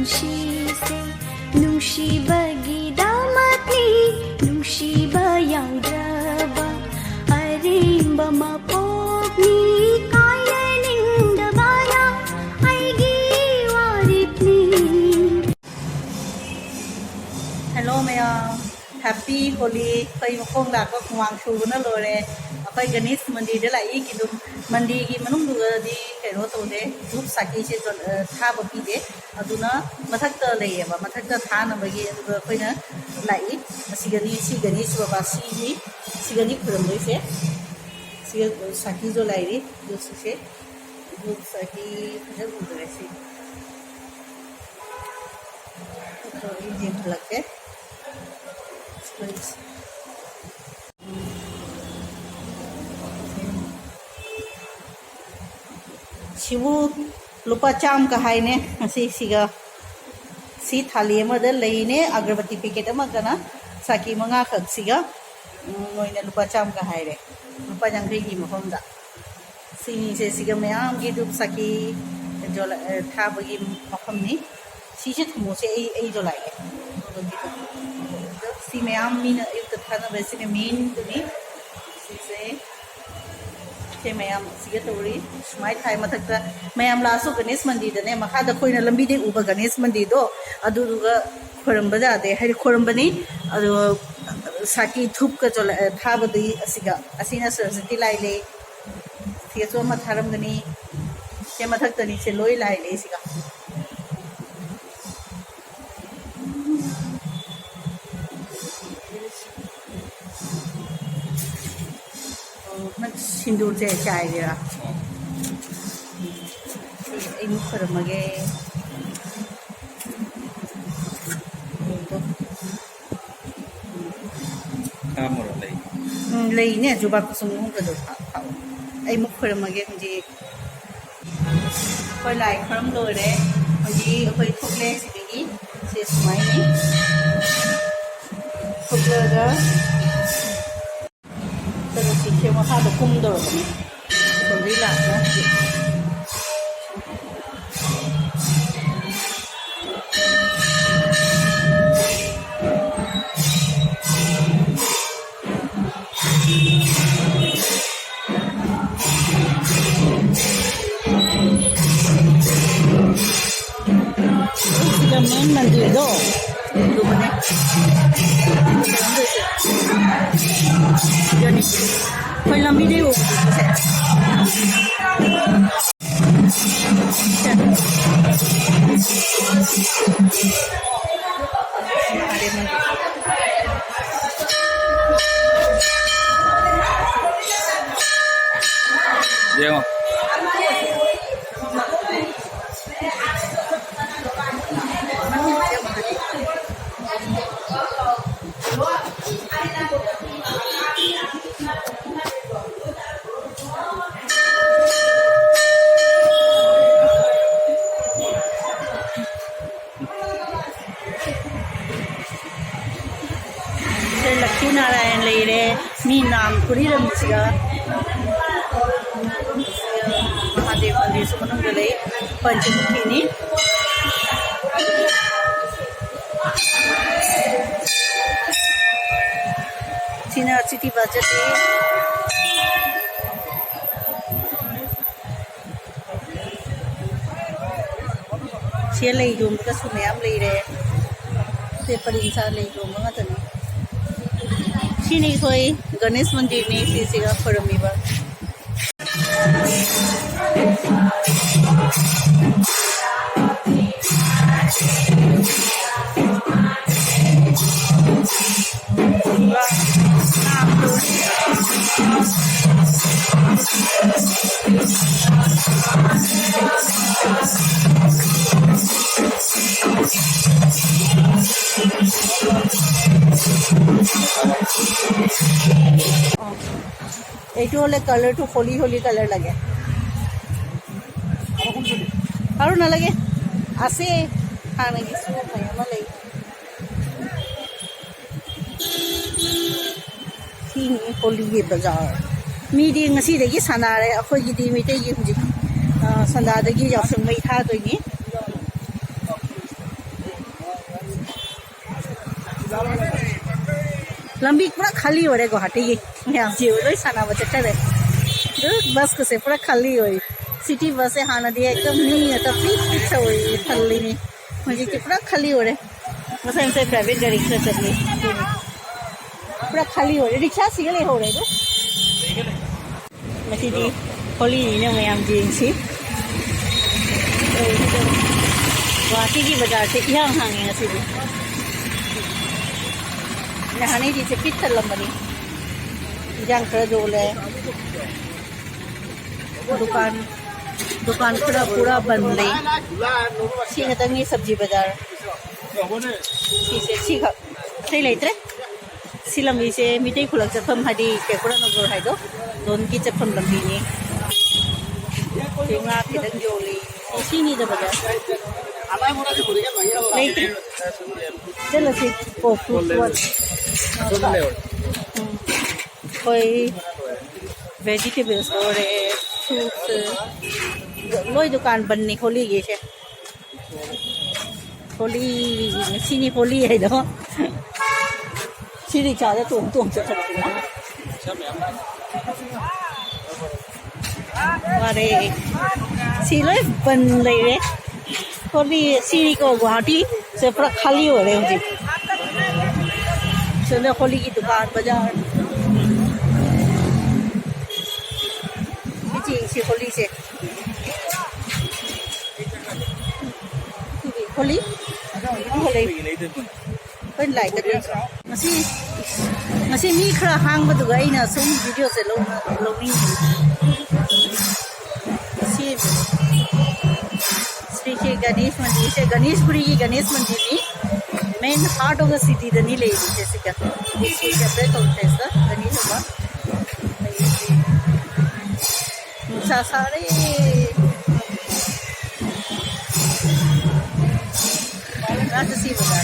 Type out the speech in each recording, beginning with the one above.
ꯅꯨꯡꯁꯤꯁꯦ ꯅꯨꯡꯁꯤꯕꯒꯤꯗꯃꯛꯅꯤ ꯅꯨꯡꯁꯤꯕ ꯌꯥꯎꯗ꯭ꯔꯕ ꯑꯔꯦꯝꯕ ꯃꯄꯣꯛꯅꯤ ꯀꯥꯏꯅꯅꯤꯡꯗꯕꯅ ꯑꯩꯒꯤ ꯋꯥꯔꯤꯞꯅꯤ. Hello mayam, happy Holi. Koi mukong lakok muang shubuna lore. Koi Ganesh mandir de lai ki dum mandir ki manung duga di kero to de dup saki se to tha bapi de aduna mathak ta lei ba mathak ta tha na bagi aduga koi na lai sigani baba sigani kuram doi se saki jo lai ri dup se dup saki phajal budre se to ye lagke Sibu lupa cham ka hai ne siga si thali ma da lei ne agarbati packet ma kana saki manga khak siga noina lupa cham ka hai re lupa jang gi ma da si se siga mayam gi dup saki jo tha bagi makham ni si se thumo se ei jo lai si mayam min if the thana besi ne main to ni si se mayam siga tori smai thai mathakta mayam la so Ganesh mandir da ne makha da koina lambi de uba Ganesh mandir do adu duga khoramba da de hai khoramba ni adu saki thup ka chola tha badi asiga asina sarasati lai le thieso ma tharam gani se mathakta ni se loi lai le siga Sindur je chai gira ai mu kharamage Kamera lei ne juba kusum mu ka do tha ai mu kharamage ji koi lai kharam lo re ji koi thokle sigi se smai ni thokle da Pero si se mo ha do kum do ni kon ri la na Main mandir do itu mana jadi film video Dia Lakshmi Narayan leire mi naam kuriram siga Mahadev mandir sumanung galai Panchmukhi ni Sina city budget ni Sia lei dum ka sumayam leire se parinsa lei dum nga tani Sini koi Ganesh mandir ni sisiga khoramiba Itu oleh color tu holy color lagi. Harus na lagi. Ase, hana gisu kaya malay. Sini holy bazaar. Meeting ngasi dagi sanare. Ako gidi meeting gidi. Sanda dagi yausung may tha doy ni. लंबी पूरा खाली हो रहे गुवाहाटी की मैं जी लोई साना बच्चे करे बस को से पूरा खाली हुई सिटी बस से हाँ नदी एकदम नहीं है तो फिर हुई खाली नहीं मुझे कि पूरा खाली हो रहे बस हमसे प्राइवेट गाड़ी से चल रही पूरा खाली हो रहे रिक्शा सीगले हो रहे तो मसी दी होली ने मैं हम जी सी गुवाहाटी की बाजार से यहाँ हांगे सी नहाने जी से पिट लंबनी जंग कर जो ले दुकान पूरा बंद नहीं सी खतंगी सब्जी बाजार सी से सी खा सही लेते सी लंबी से मिटे खुलक चफम हदी केपुरा नगर है तो दोन की चफम लंबी ने केंगा किधर जोली सी नहीं तो बाजार लेते चलो सी पोपू कोई वेजिटेबल स्टोर है फ्रूट्स लोई दुकान बनने खोली गई है खोली सीनी खोली है तो सीनी चाहे तुम से अरे सी लोई बन रही है खोली सीनी को गुवाहाटी से पूरा खाली हो रहे हैं चलो खोली की दुकान बाजार जी खोली से खोलीเป็นไหลกันเลยมาสินี่คราห้างมาดูไอ้น่ะส่งวิดีโอเสร็จลงนี่สิश्री श्री गणेश मंदिर से गणेशपुरी की गणेश मंदिर में main heart of the city the नीले जैसे क्या इसकी सेपरेट होते हैं सर गणेश होगा मुझे सारे राजसी बजा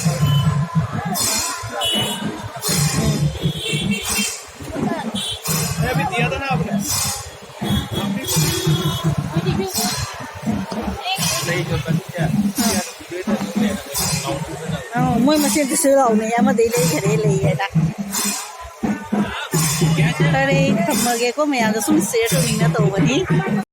अभी दिया था ना आपने नहीं जो क्या mỗi mà xem cái sữa đậu này em mà đi lấy cái đấy lấy vậy đó đây thầm mà cái có mẹ nó sung sướng rồi mình đã tổ vậy